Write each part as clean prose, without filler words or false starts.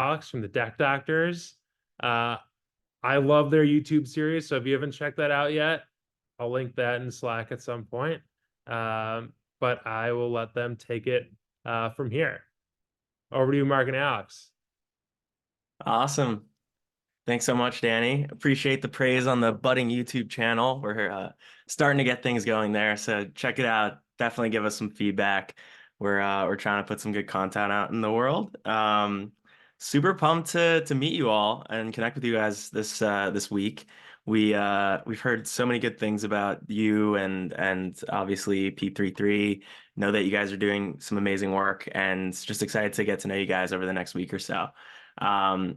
Alex from the Deck Doctors. Uh, I love their YouTube series, so if you haven't checked that out yet, I'll link that in Slack at some point. But I will let them take it from here. Over to you, Mark and Alex. Awesome. Thanks so much, Danny. Appreciate the praise on the budding YouTube channel. We're starting to get things going there, so check it out. Definitely give us some feedback. We're trying to put some good content out in the world. Super pumped to meet you all and connect with you guys this week. We've heard so many good things about you and obviously P33. Know that you guys are doing some amazing work and just excited to get to know you guys over the next week or so. Um,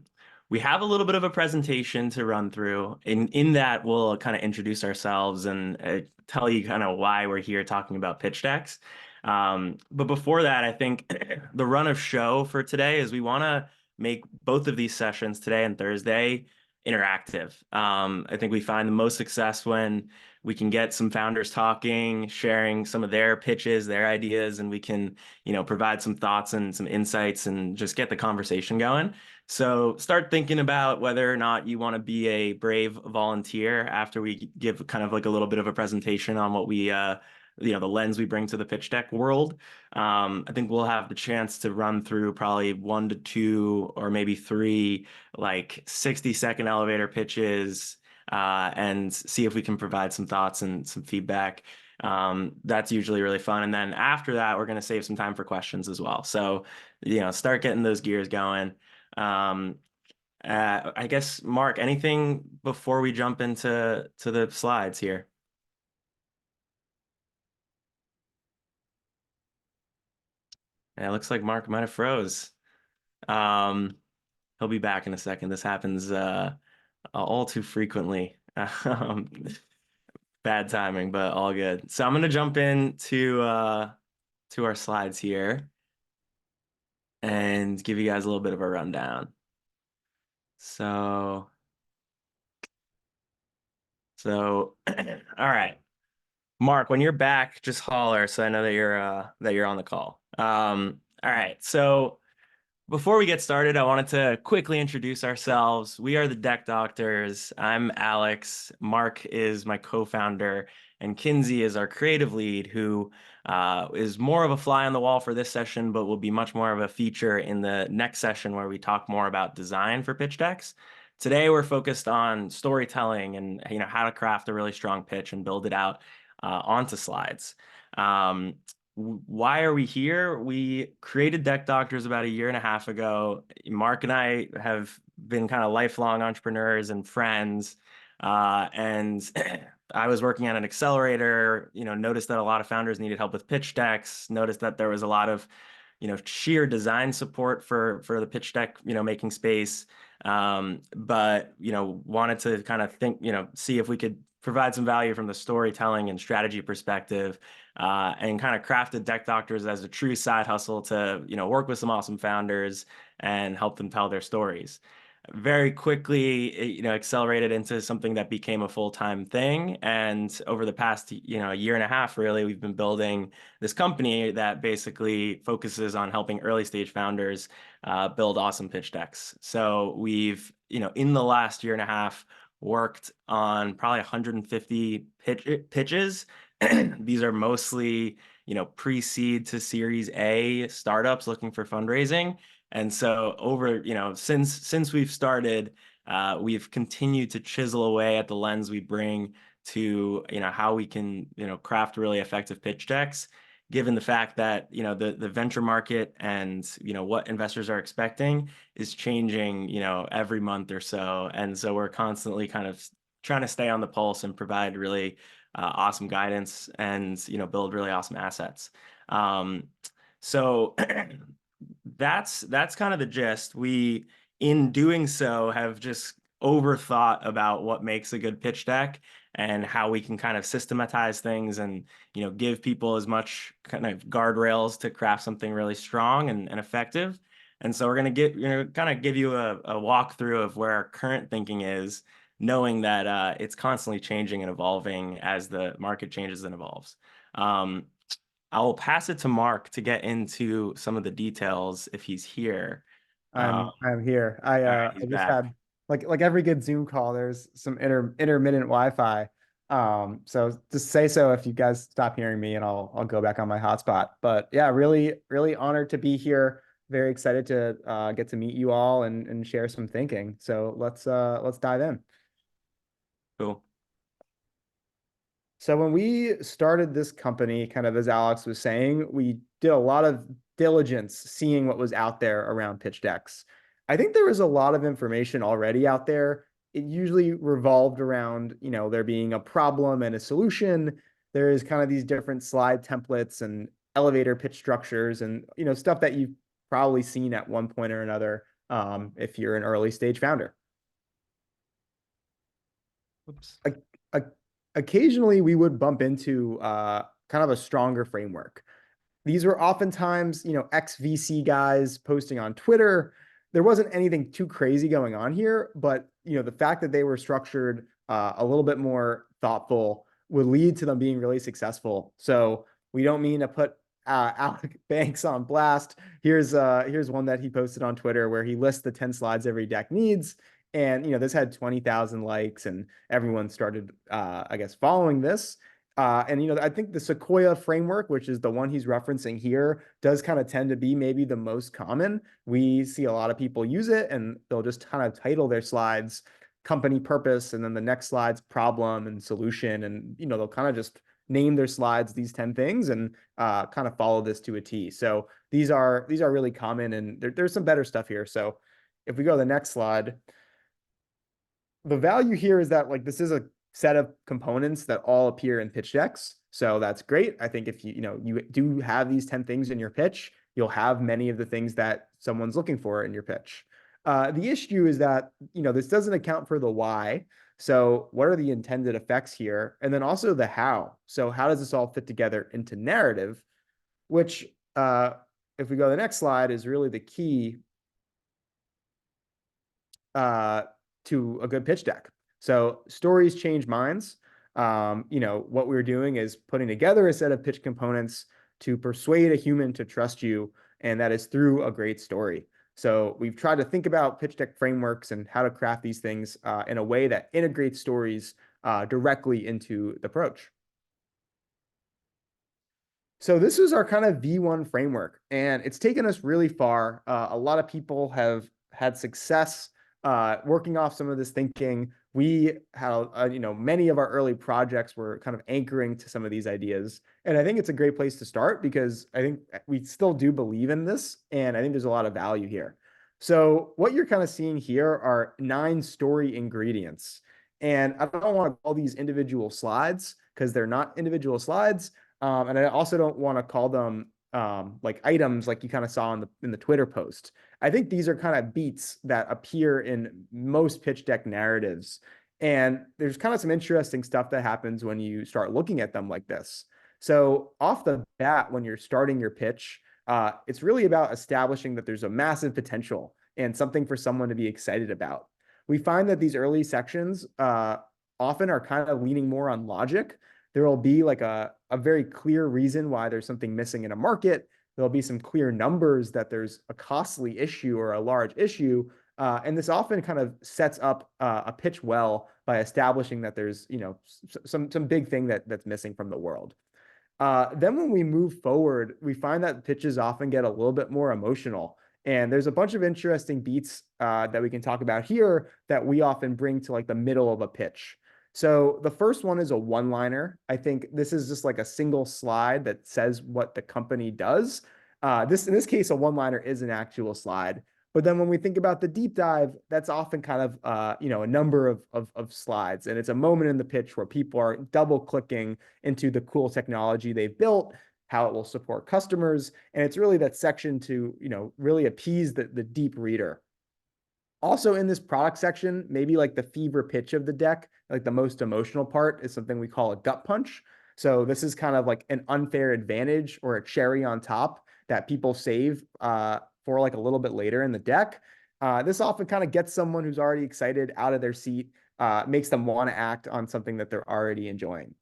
we have a little bit of a presentation to run through. In that, we'll kind of introduce ourselves and tell you kind of why we're here talking about pitch decks. But before that, I think the run of show for today is we want to make both of these sessions, today and Thursday, interactive. I think we find the most success when we can get some founders talking, sharing some of their pitches, their ideas, and we can, provide some thoughts and some insights and just get the conversation going. So start thinking about whether or not you want to be a brave volunteer after we give kind of like a little bit of a presentation on what the lens we bring to the pitch deck world. I think we'll have the chance to run through probably 1 to 2 or maybe 3 like 60-second elevator pitches and see if we can provide some thoughts and some feedback. That's usually really fun. And then after that, we're going to save some time for questions as well. So, start getting those gears going. Um, I guess, Mark, anything before we jump into the slides here? Yeah, it looks like Mark might have froze. Um, he'll be back in a second. This happens all too frequently. Um, Bad timing, but all good. So I'm gonna jump into to our slides here and give you guys a little bit of a rundown. So all right. Mark, when you're back, just holler so I know that you're on the call. All right. So before we get started, I wanted to quickly introduce ourselves. We are the Deck Doctors. I'm Alex. Mark is my co-founder, and Kinsey is our creative lead, who is more of a fly on the wall for this session, but will be much more of a feature in the next session where we talk more about design for pitch decks. Today, we're focused on storytelling and how to craft a really strong pitch and build it out onto slides. Why are we here? We created Deck Doctors about 1.5 years ago. Mark and I have been kind of lifelong entrepreneurs and friends. And I was working at an accelerator, noticed that a lot of founders needed help with pitch decks, noticed that there was a lot of, sheer design support for the pitch deck, making space. But, wanted to kind of think, see if we could provide some value from the storytelling and strategy perspective, and kind of crafted Deck Doctors as a true side hustle to, work with some awesome founders and help them tell their stories. Very quickly, it, accelerated into something that became a full-time thing. And over the past, 1.5 years, really, we've been building this company that basically focuses on helping early stage founders build awesome pitch decks. So we've, in the last 1.5 years, worked on probably 150 pitches. These are mostly, pre-seed to Series A startups looking for fundraising. And so over, since we've started, we've continued to chisel away at the lens we bring to, how we can, craft really effective pitch decks, given the fact that, the venture market and, what investors are expecting is changing, every month or so. And so we're constantly kind of trying to stay on the pulse and provide really awesome guidance and, build really awesome assets. So that's kind of the gist. We, in doing so, have just overthought about what makes a good pitch deck and how we can kind of systematize things and, give people as much kind of guardrails to craft something really strong and effective. And so we're going to kind of give you a walkthrough of where our current thinking is, knowing that it's constantly changing and evolving as the market changes and evolves. I will pass it to Mark to get into some of the details if he's here. I'm here. All right, I he's just back. had like every good Zoom call, there's some intermittent Wi-Fi. So just say so if you guys stop hearing me, and I'll go back on my hotspot. But yeah, really honored to be here. Very excited to get to meet you all and share some thinking. So let's dive in. Cool. So when we started this company, kind of as Alex was saying, we did a lot of diligence seeing what was out there around pitch decks. I think there was a lot of information already out there. It usually revolved around, there being a problem and a solution. There is kind of these different slide templates and elevator pitch structures and, stuff that you've probably seen at one point or another, if you're an early stage founder. Oops. o- Occasionally we would bump into kind of a stronger framework. These were oftentimes, ex VC guys posting on Twitter. There wasn't anything too crazy going on here, but the fact that they were structured a little bit more thoughtful would lead to them being really successful. So we don't mean to put Alec Banks on blast. Here's one that he posted on Twitter where he lists the 10 slides every deck needs. And this had 20,000 likes, and everyone started, I guess, following this. And I think the Sequoia framework, which is the one he's referencing here, does kind of tend to be maybe the most common. We see a lot of people use it, and they'll just kind of title their slides company purpose, and then the next slide's problem and solution, and they'll kind of just name their slides these 10 things and kind of follow this to a T. So these are really common, and there's some better stuff here. So if we go to the next slide, the value here is that like this is a set of components that all appear in pitch decks. So that's great. I think if you do have these 10 things in your pitch, you'll have many of the things that someone's looking for in your pitch. The issue is that this doesn't account for the why. So what are the intended effects here? And then also the how. So how does this all fit together into narrative? Which if we go to the next slide is really the key uh, to a good pitch deck. So stories change minds. What we're doing is putting together a set of pitch components to persuade a human to trust you, and that is through a great story. So we've tried to think about pitch deck frameworks and how to craft these things in a way that integrates stories directly into the approach. So this is our kind of V1 framework, and it's taken us really far. A lot of people have had success working off some of this thinking. We had, many of our early projects were kind of anchoring to some of these ideas, and I think it's a great place to start because I think we still do believe in this, and I think there's a lot of value here. So what you're kind of seeing here are 9 story ingredients, and I don't want to call these individual slides because they're not individual slides. And I also don't want to call them like items like you kind of saw in the Twitter post. I think these are kind of beats that appear in most pitch deck narratives. And there's kind of some interesting stuff that happens when you start looking at them like this. So off the bat, when you're starting your pitch, it's really about establishing that there's a massive potential and something for someone to be excited about. We find that these early sections often are kind of leaning more on logic. There will be like a very clear reason why there's something missing in a market. There'll be some clear numbers that there's a costly issue or a large issue. And this often kind of sets up a pitch well by establishing that there's, some big thing that's missing from the world. Then when we move forward, we find that pitches often get a little bit more emotional. And there's a bunch of interesting beats that we can talk about here that we often bring to like the middle of a pitch. So the first one is a one-liner. I think this is just like a single slide that says what the company does. In this case, a one-liner is an actual slide. But then when we think about the deep dive, that's often kind of a number of slides. And it's a moment in the pitch where people are double clicking into the cool technology they've built, how it will support customers. And it's really that section to really appease the deep reader. Also in this product section, maybe like the fever pitch of the deck, like the most emotional part is something we call a gut punch. So this is kind of like an unfair advantage or a cherry on top that people save for like a little bit later in the deck. This often kind of gets someone who's already excited out of their seat, makes them want to act on something that they're already enjoying.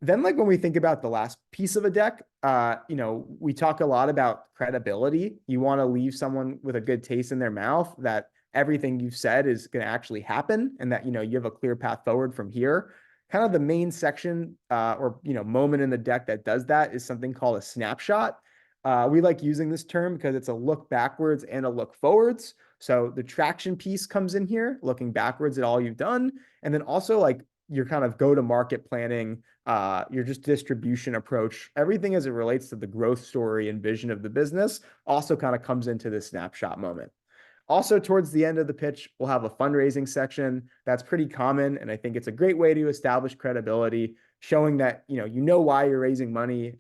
Then, like when we think about the last piece of a deck, we talk a lot about credibility. You want to leave someone with a good taste in their mouth that everything you've said is going to actually happen, and that you have a clear path forward from here. Kind of the main section or moment in the deck that does that is something called a snapshot. We like using this term because it's a look backwards and a look forwards. So the traction piece comes in here, looking backwards at all you've done, and then also like your kind of go to market planning, your just distribution approach, everything as it relates to the growth story and vision of the business also kind of comes into this snapshot moment. Also, towards the end of the pitch, we'll have a fundraising section. That's pretty common, and I think it's a great way to establish credibility, showing that you know why you're raising money.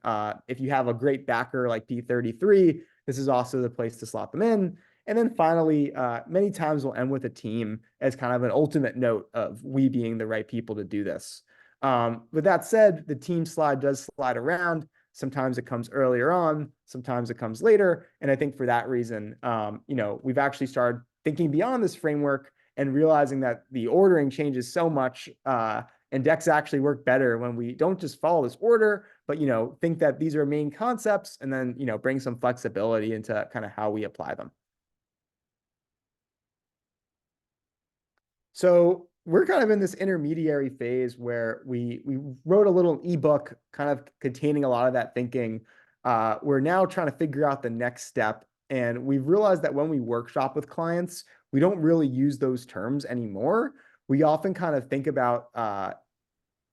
If you have a great backer like P33, this is also the place to slot them in. And then finally, many times we'll end with a team as kind of an ultimate note of we being the right people to do this. With that said, the team slide does slide around. Sometimes it comes earlier on, sometimes it comes later. And I think for that reason, we've actually started thinking beyond this framework and realizing that the ordering changes so much, and decks actually work better when we don't just follow this order, but think that these are main concepts and then bring some flexibility into kind of how we apply them. So we're kind of in this intermediary phase where we wrote a little ebook kind of containing a lot of that thinking. We're now trying to figure out the next step. And we've realized that when we workshop with clients, we don't really use those terms anymore. We often kind of think about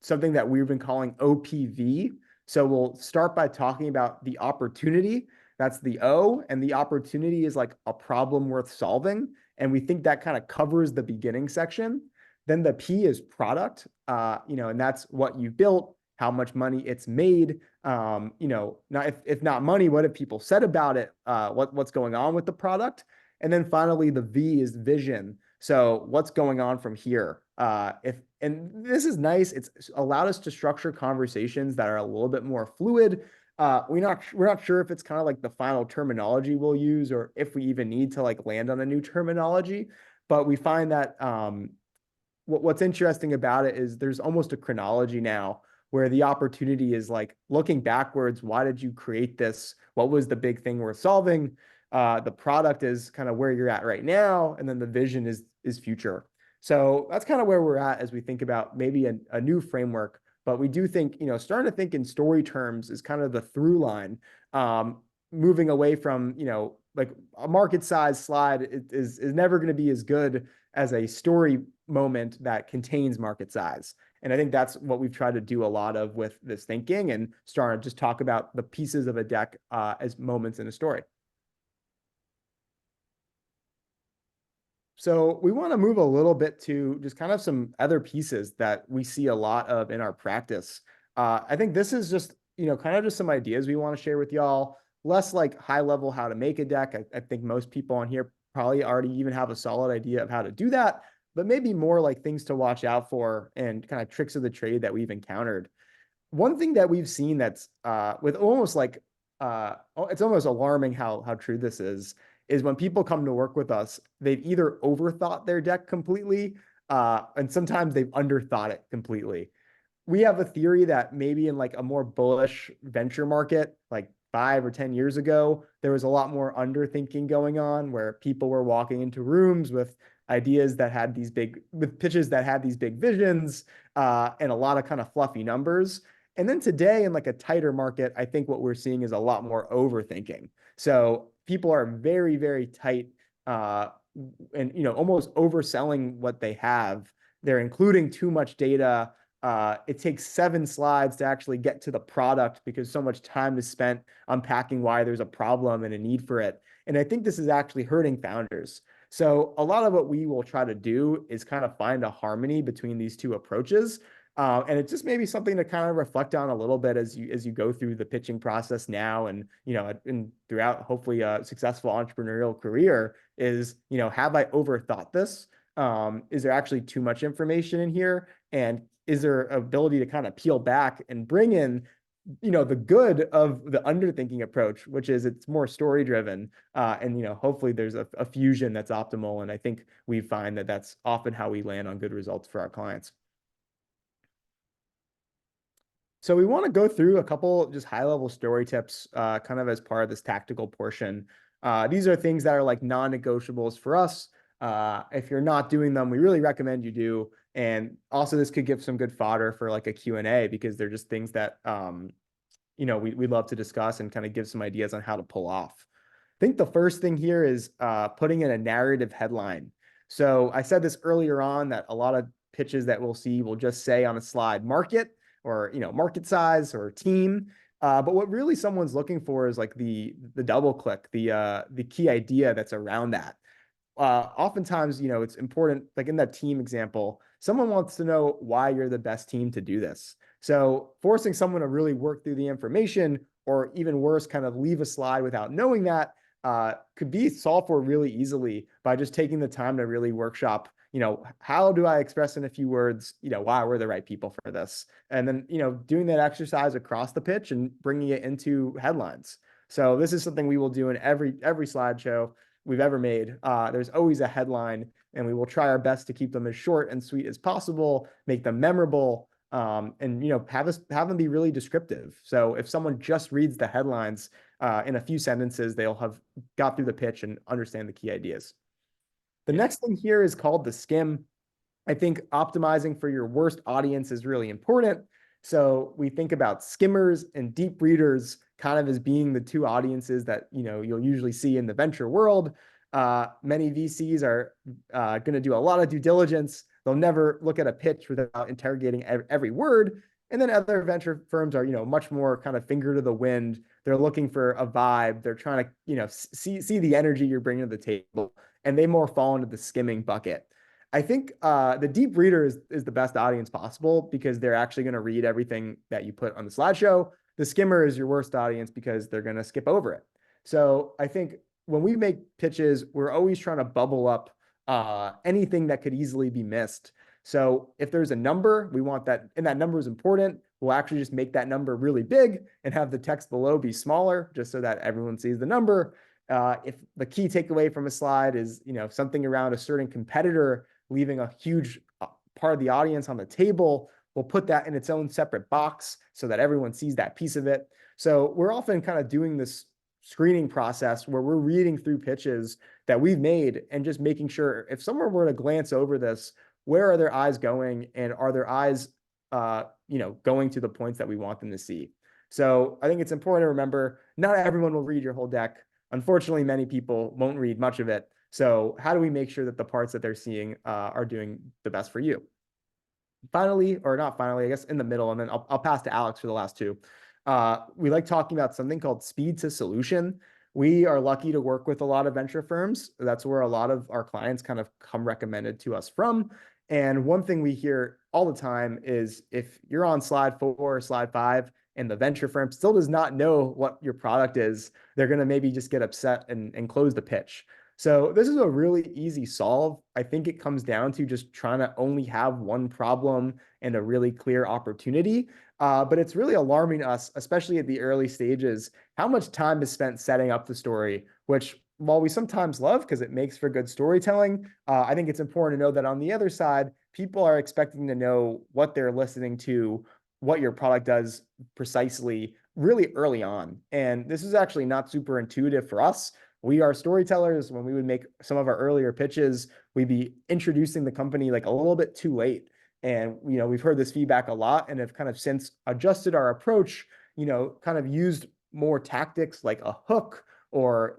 something that we've been calling OPV. So we'll start by talking about the opportunity. That's the O, and the opportunity is like a problem worth solving. And we think that kind of covers the beginning section. Then the P is product, and that's what you built, how much money it's made. Not if not money, what have people said about it? What's going on with the product? And then finally, the V is vision. So what's going on from here? And this is nice. It's allowed us to structure conversations that are a little bit more fluid. We're not sure if it's kind of like the final terminology we'll use or if we even need to like land on a new terminology. But we find that what's interesting about it is there's almost a chronology now where the opportunity is like looking backwards. Why did you create this? What was the big thing worth solving? The product is kind of where you're at right now, and then the vision is future. So that's kind of where we're at as we think about maybe a new framework. But we do think, starting to think in story terms is kind of the through line. Moving away from, like a market size slide is never going to be as good as a story moment that contains market size. And I think that's what we've tried to do a lot of with this thinking and start to just talk about the pieces of a deck as moments in a story. So we want to move a little bit to just kind of some other pieces that we see a lot of in our practice. I think this is just, kind of just some ideas we want to share with y'all. Less like high level how to make a deck. I think most people on here probably already even have a solid idea of how to do that, but maybe more like things to watch out for and kind of tricks of the trade that we've encountered. One thing that we've seen that's with almost like it's almost alarming how true this is when people come to work with us, they've either overthought their deck completely, and sometimes they've underthought it completely. We have a theory that maybe in like a more bullish venture market, like 5 or 10 years ago, there was a lot more underthinking going on where people were walking into rooms with ideas that had with pitches that had these big visions, and a lot of kind of fluffy numbers. And then today in like a tighter market, I think what we're seeing is a lot more overthinking. So people are very, very tight, and almost overselling what they have. They're including too much data. It takes 7 slides to actually get to the product because so much time is spent unpacking why there's a problem and a need for it. And I think this is actually hurting founders. So a lot of what we will try to do is kind of find a harmony between these two approaches. And it's just maybe something to kind of reflect on a little bit as you go through the pitching process now and and throughout hopefully a successful entrepreneurial career is have I overthought this? Is there actually too much information in here? And is there ability to kind of peel back and bring in the good of the underthinking approach, which is it's more story driven, and hopefully there's a fusion that's optimal. And I think we find that that's often how we land on good results for our clients. So we want to go through a couple just high level story tips, kind of as part of this tactical portion. These are things that are like non-negotiables for us. If you're not doing them, we really recommend you do. And also this could give some good fodder for like a Q&A because they're just things that, we love to discuss and kind of give some ideas on how to pull off. I think the first thing here is putting in a narrative headline. So I said this earlier on that a lot of pitches that we'll see will just say on a slide market or market size or team. But what really someone's looking for is like the double click, the key idea that's around that. Oftentimes, it's important, like in that team example, someone wants to know why you're the best team to do this. So forcing someone to really work through the information, or even worse, kind of leave a slide without knowing that, could be solved for really easily by just taking the time to really workshop, how do I express in a few words, why we're the right people for this? And then, doing that exercise across the pitch and bringing it into headlines. So this is something we will do in every slideshow we've ever made. There's always a headline, and we will try our best to keep them as short and sweet as possible, make them memorable, and have them be really descriptive. So if someone just reads the headlines in a few sentences, they'll have got through the pitch and understand the key ideas. The next thing here is called the skim. I think optimizing for your worst audience is really important. So we think about skimmers and deep readers kind of as being the two audiences that you'll usually see in the venture world. Many VCs are going to do a lot of due diligence. They'll never look at a pitch without interrogating every word. And then other venture firms are much more kind of finger to the wind. They're looking for a vibe. They're trying to see the energy you're bringing to the table, and they more fall into the skimming bucket. I think the deep reader is the best audience possible because they're actually going to read everything that you put on the slideshow. The skimmer is your worst audience because they're going to skip over it. So I think when we make pitches, we're always trying to bubble up anything that could easily be missed. So if there's a number, we want that, and that number is important, we'll actually just make that number really big and have the text below be smaller just so that everyone sees the number. If the key takeaway from a slide is, something around a certain competitor leaving a huge part of the audience on the table, we'll put that in its own separate box so that everyone sees that piece of it. So we're often kind of doing this screening process where we're reading through pitches that we've made and just making sure if someone were to glance over this, where are their eyes going, and are their eyes, going to the points that we want them to see? So I think it's important to remember not everyone will read your whole deck. Unfortunately, many people won't read much of it. So how do we make sure that the parts that they're seeing are doing the best for you? Finally, or not finally, I guess in the middle, and then I'll pass to Alex for the last two. We like talking about something called speed to solution. We are lucky to work with a lot of venture firms. That's where a lot of our clients kind of come recommended to us from. And one thing we hear all the time is if you're on slide 4 or slide 5 and the venture firm still does not know what your product is, they're going to maybe just get upset and close the pitch. So this is a really easy solve. I think it comes down to just trying to only have one problem and a really clear opportunity. But it's really alarming us, especially at the early stages, how much time is spent setting up the story, which while we sometimes love because it makes for good storytelling, I think it's important to know that on the other side, people are expecting to know what they're listening to, what your product does precisely really early on. And this is actually not super intuitive for us. We are storytellers. When we would make some of our earlier pitches, we'd be introducing the company like a little bit too late. And, we've heard this feedback a lot and have kind of since adjusted our approach, kind of used more tactics like a hook or,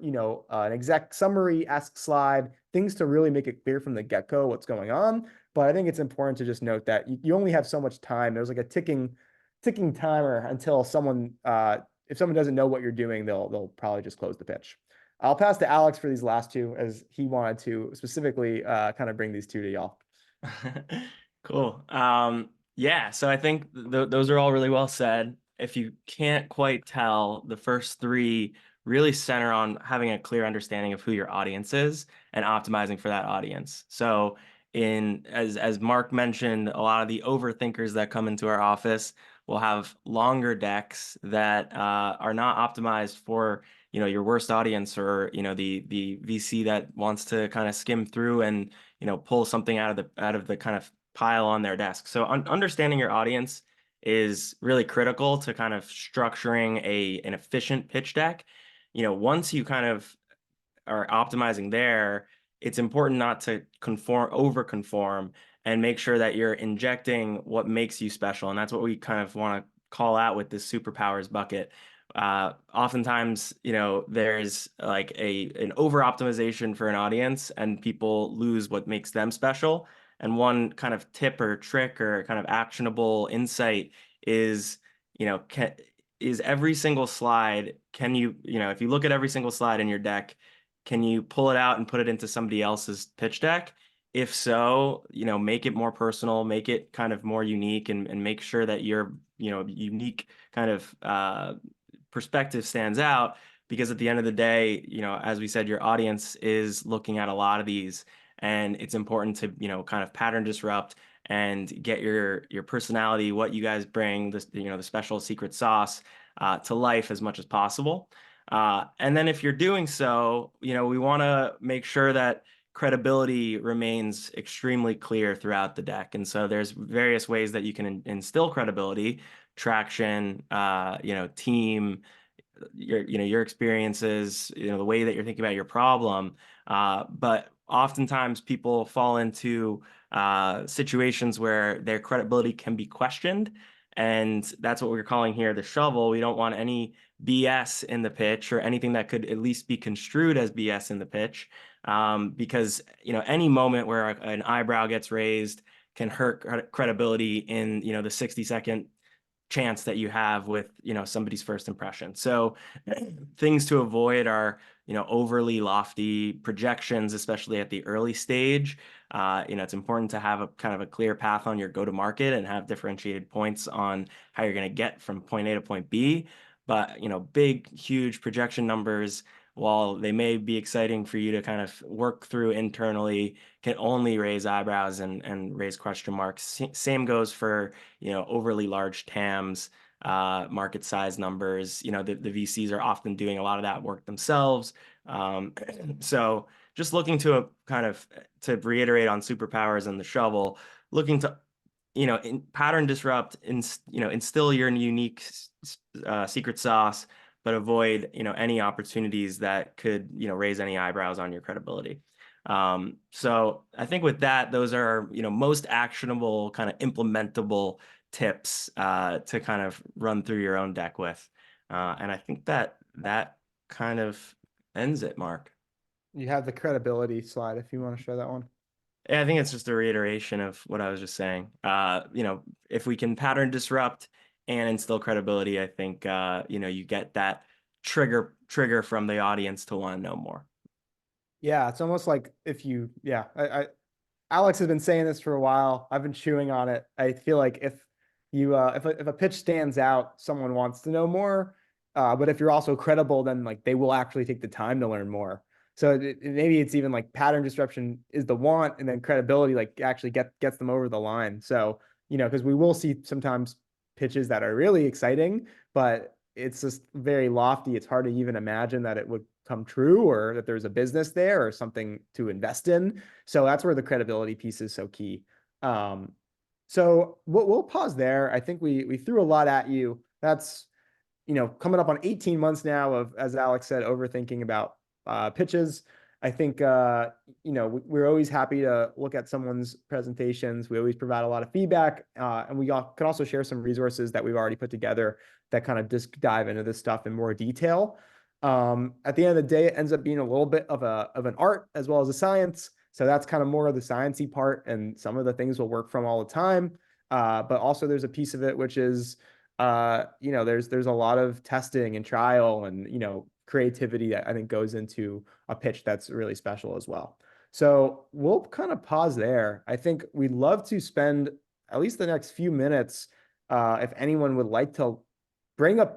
an exec summary-esque slide, things to really make it clear from the get-go what's going on. But I think it's important to just note that you only have so much time. There's like a ticking timer until someone, if someone doesn't know what you're doing, they'll probably just close the pitch. I'll pass to Alex for these last two, as he wanted to specifically kind of bring these two to y'all. Cool. Yeah, so I think those are all really well said. If you can't quite tell, the first three really center on having a clear understanding of who your audience is and optimizing for that audience. So as Mark mentioned, a lot of the overthinkers that come into our office will have longer decks that are not optimized for your worst audience, or the VC that wants to kind of skim through and pull something out of the kind of pile on their desk. So understanding your audience is really critical to kind of structuring an efficient pitch deck. Once you kind of are optimizing there, it's important not to over conform, and make sure that you're injecting what makes you special. And that's what we kind of want to call out with this superpowers bucket. Oftentimes, there's like an over optimization for an audience, and people lose what makes them special. And one kind of tip or trick or kind of actionable insight is, is every single slide, if you look at every single slide in your deck, can you pull it out and put it into somebody else's pitch deck? If so, make it more personal, make it kind of more unique, and make sure that your, unique kind of perspective stands out. Because at the end of the day, as we said, your audience is looking at a lot of these, and it's important to, kind of pattern disrupt and get your personality, what you guys bring, the special secret sauce to life as much as possible. And then if you're doing so, we want to make sure that credibility remains extremely clear throughout the deck. And so there's various ways that you can instill credibility: traction, team, your experiences, the way that you're thinking about your problem. But oftentimes people fall into situations where their credibility can be questioned. And that's what we're calling here the shovel. We don't want any BS in the pitch, or anything that could at least be construed as BS in the pitch. Because, any moment where an eyebrow gets raised can hurt credibility in, the 60-second chance that you have with, somebody's first impression. So things to avoid are, overly lofty projections, especially at the early stage. It's important to have a kind of a clear path on your go-to-market and have differentiated points on how you're going to get from point A to point B. But, big, huge projection numbers, while they may be exciting for you to kind of work through internally, can only raise eyebrows and raise question marks. Same goes for, overly large TAMs, market size numbers. The VCs are often doing a lot of that work themselves. So just looking to to reiterate on superpowers and the shovel, looking to, pattern disrupt, instill your unique secret sauce, but avoid, any opportunities that could, raise any eyebrows on your credibility. So I think with that, those are, most actionable, kind of implementable tips to kind of run through your own deck with. And I think that kind of ends it, Mark. You have the credibility slide if you want to show that one. Yeah, I think it's just a reiteration of what I was just saying. If we can pattern disrupt and instill credibility, I think you get that trigger from the audience to want to know more. Yeah, it's almost like Alex has been saying this for a while. I've been chewing on it. I feel like if a pitch stands out, someone wants to know more. But if you're also credible, then like they will actually take the time to learn more. So maybe it's even like pattern disruption is the want, and then credibility like actually gets them over the line. So, because we will see sometimes pitches that are really exciting, but it's just very lofty. It's hard to even imagine that it would come true, or that there's a business there or something to invest in. So that's where the credibility piece is so key. So we'll pause there. I think we threw a lot at you. That's, coming up on 18 months now of, as Alex said, overthinking about pitches. I think, we're always happy to look at someone's presentations. We always provide a lot of feedback, and we can also share some resources that we've already put together that kind of just dive into this stuff in more detail. At the end of the day, it ends up being a little bit of an art as well as a science. So that's kind of more of the sciencey part, and some of the things will work from all the time. But also there's a piece of it which is, there's a lot of testing and trial and, creativity that I think goes into a pitch that's really special as well. So we'll kind of pause there. I think we'd love to spend at least the next few minutes, if anyone would like to bring a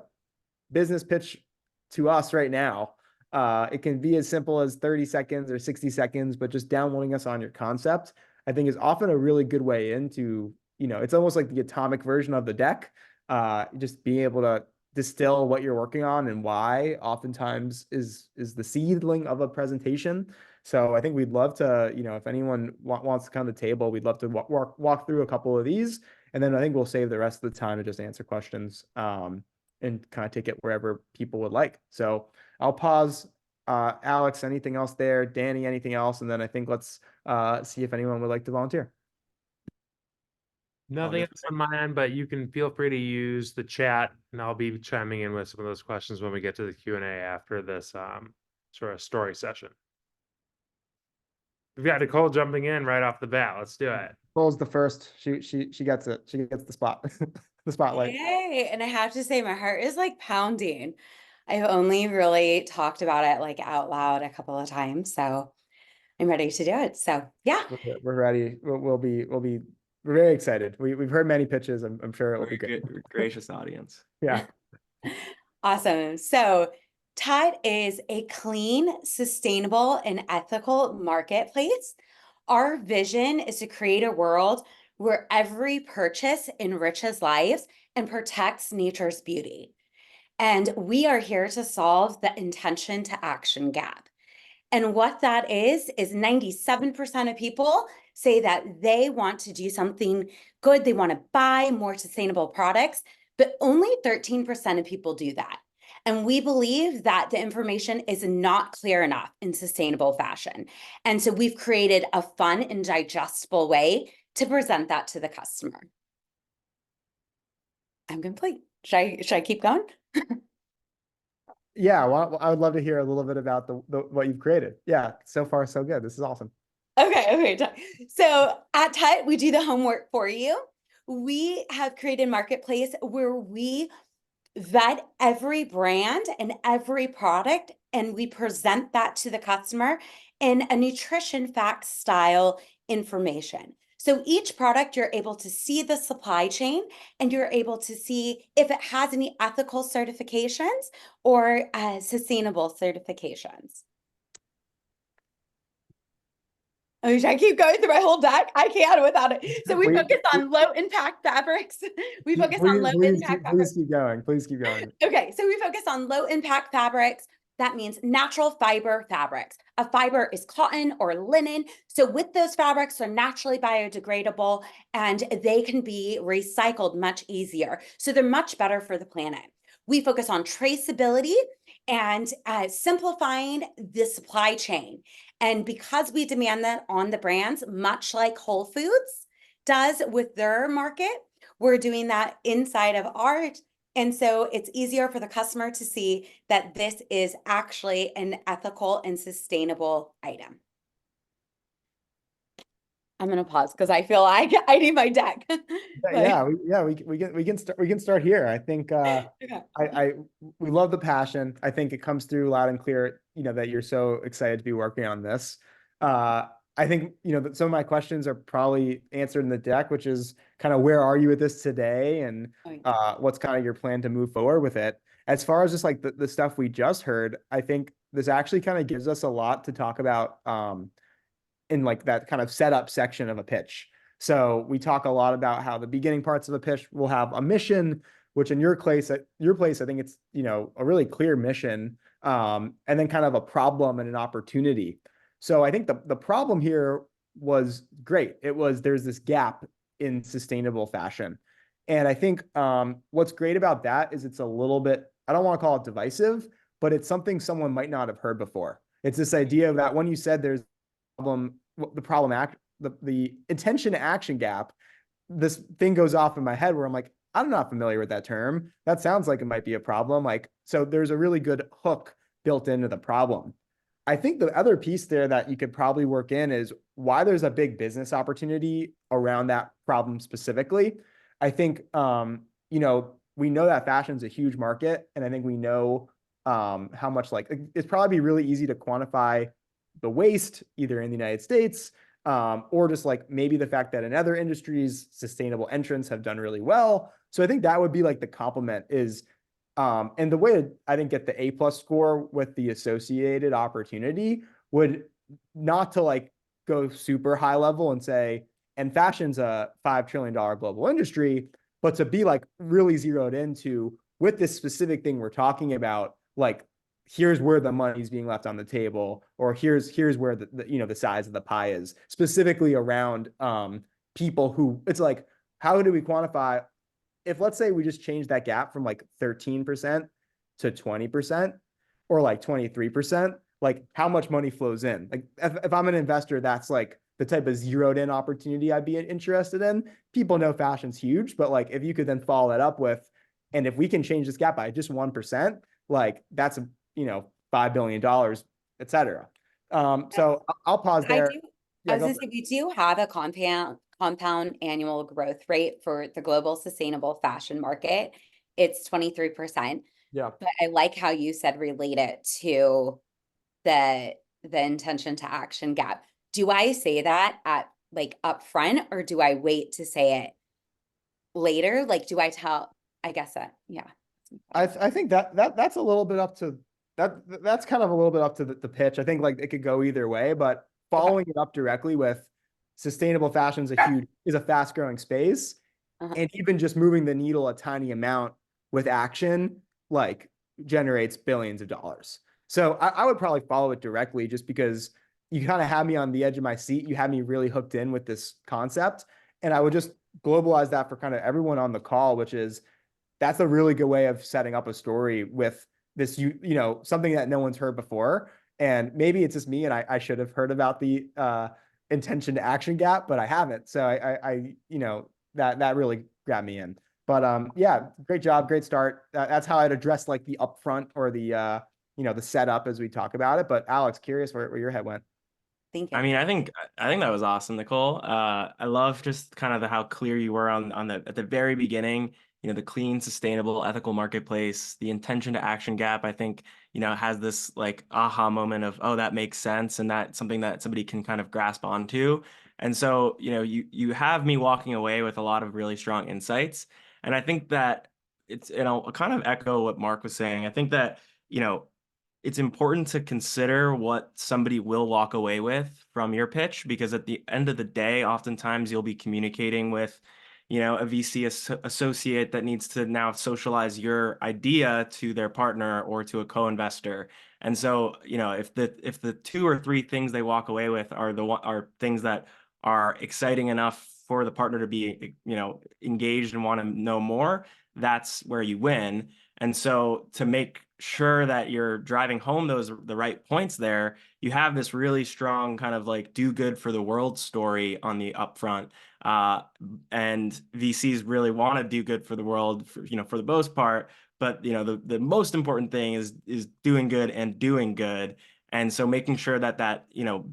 business pitch to us right now. It can be as simple as 30 seconds or 60 seconds, but just downloading us on your concept, I think, is often a really good way into, it's almost like the atomic version of the deck. Just being able to distill what you're working on and why oftentimes is the seedling of a presentation. So I think we'd love to, if anyone wants to come to the table, we'd love to walk through a couple of these. And then I think we'll save the rest of the time to just answer questions and kind of take it wherever people would like. So I'll pause. Alex, anything else there? Danny, anything else? And then I think let's see if anyone would like to volunteer. Nothing else on my end, but you can feel free to use the chat, and I'll be chiming in with some of those questions when we get to the Q&A after this sort of story session. We've got Nicole jumping in right off the bat. Let's do it. Nicole's the first. She gets it. She gets the spot, the spotlight. Yay! And I have to say, my heart is like pounding. I've only really talked about it like out loud a couple of times, so I'm ready to do it. So yeah, We're ready. We're very excited. We've heard many pitches. I'm sure it will be great. Gracious audience. Yeah. awesome. So Tide is a clean, sustainable, and ethical marketplace. Our vision is to create a world where every purchase enriches lives and protects nature's beauty. And we are here to solve the intention to action gap. And what that is 97% of people say that they want to do something good. They want to buy more sustainable products, but only 13% of people do that. And we believe that the information is not clear enough in sustainable fashion. And so we've created a fun and digestible way to present that to the customer. I'm complete. Should I keep going? Yeah, well, I would love to hear a little bit about the what you've created. Yeah, so far so good. This is awesome. Okay. So at Tut, we do the homework for you. We have created a marketplace where we vet every brand and every product, and we present that to the customer in a nutrition fact style information. So each product, you're able to see the supply chain, and you're able to see if it has any ethical certifications or sustainable certifications. Oh, should I keep going through my whole deck? I can't without it. So we focus on low impact fabrics. We focus on low impact fabrics. Please keep going. Please keep going. Okay, so we focus on low impact fabrics. That means natural fiber fabrics. A fiber is cotton or linen. So with those fabrics, they're naturally biodegradable and they can be recycled much easier. So they're much better for the planet. We focus on traceability and simplifying the supply chain. And because we demand that on the brands, much like Whole Foods does with their market, we're doing that inside of ours. And so it's easier for the customer to see that this is actually an ethical and sustainable item. I'm going to pause because I feel like I need my deck. We can start here. I think Okay. we love the passion. I think it comes through loud and clear, that you're so excited to be working on this. I think, that some of my questions are probably answered in the deck, which is kind of where are you with this today and what's kind of your plan to move forward with it. As far as just like the stuff we just heard, I think this actually kind of gives us a lot to talk about in like that kind of setup section of a pitch. So we talk a lot about how the beginning parts of a pitch will have a mission, which in your place, I think it's, a really clear mission, and then kind of a problem and an opportunity. So I think the problem here was great. There's this gap in sustainable fashion. And I think what's great about that is it's a little bit, I don't want to call it divisive, but it's something someone might not have heard before. It's this idea that when you said there's the intention to action gap, this thing goes off in my head where I'm like, I'm not familiar with that term. That sounds like it might be a problem. So there's a really good hook built into the problem. I think the other piece there that you could probably work in is why there's a big business opportunity around that problem specifically. I think, we know that fashion's a huge market, and I think we know how much it's probably really easy to quantify the waste either in the United States or just maybe the fact that in other industries, sustainable entrants have done really well. So I think that would be the complement is, and the way to, I think, get the A+ score with the associated opportunity would not to go super high level and say, and fashion's a $5 trillion global industry, but to be really zeroed into with this specific thing we're talking about, here's where the money's being left on the table, or here's where the size of the pie is, specifically around people who, it's like, how do we quantify if, let's say, we just change that gap from like 13% to 20%, or like 23%, like how much money flows in? Like if I'm an investor, that's like the type of zeroed in opportunity I'd be interested in. People know fashion's huge, but like if you could then follow that up with, and if we can change this gap by just 1%, like that's $5 billion, et cetera. So I'll pause I there. do. I Yeah, was go gonna for say it. we do have a compound annual growth rate for the global sustainable fashion market. It's 23%. Yeah. But I like how you said relate it to the intention to action gap. Do I say that at like upfront, or do I wait to say it later? Like, do I tell? I guess that, yeah. I think that's a little bit up to that's kind of a little bit up to the pitch. I think like it could go either way, but following it up directly with sustainable fashion is a fast growing space. Uh-huh. And even just moving the needle a tiny amount with action, like, generates billions of dollars. So I would probably follow it directly, just because you kind of have me on the edge of my seat. You have me really hooked in with this concept. And I would just globalize that for kind of everyone on the call, which is, that's a really good way of setting up a story with this, something that no one's heard before. And maybe it's just me, and I should have heard about the intention to action gap, but I haven't. So that really grabbed me in. But yeah, great job, great start. That's how I'd address like the upfront, or the setup as we talk about it. But Alex, curious where your head went. Thank you. I mean, I think that was awesome, Nicole. I love just kind of how clear you were on at the very beginning. The clean, sustainable, ethical marketplace, the intention to action gap. I think has this like aha moment of, oh, that makes sense, and that's something that somebody can kind of grasp onto. And so you have me walking away with a lot of really strong insights. And I think that I'll kind of echo what Mark was saying. I think that it's important to consider what somebody will walk away with from your pitch, because at the end of the day, oftentimes you'll be communicating with, a VC associate that needs to now socialize your idea to their partner or to a co-investor. And so, if the two or three things they walk away with are things that are exciting enough for the partner to be, engaged and want to know more, that's where you win. And so to make sure that you're driving home the right points there, you have this really strong kind of like do good for the world story on the upfront. And VCs really want to do good for the world, for the most part. But the most important thing is doing good and doing good. And so making sure that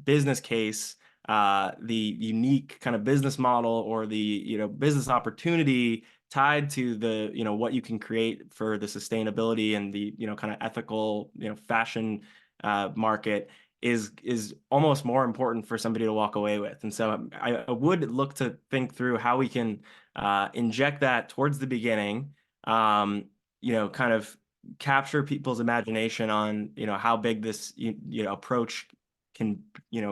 business case, the unique kind of business model, or the business opportunity tied to the what you can create for the sustainability and the kind of ethical fashion market is almost more important for somebody to walk away with. And so I would look to think through how we can inject that towards the beginning, kind of capture people's imagination on how big this approach can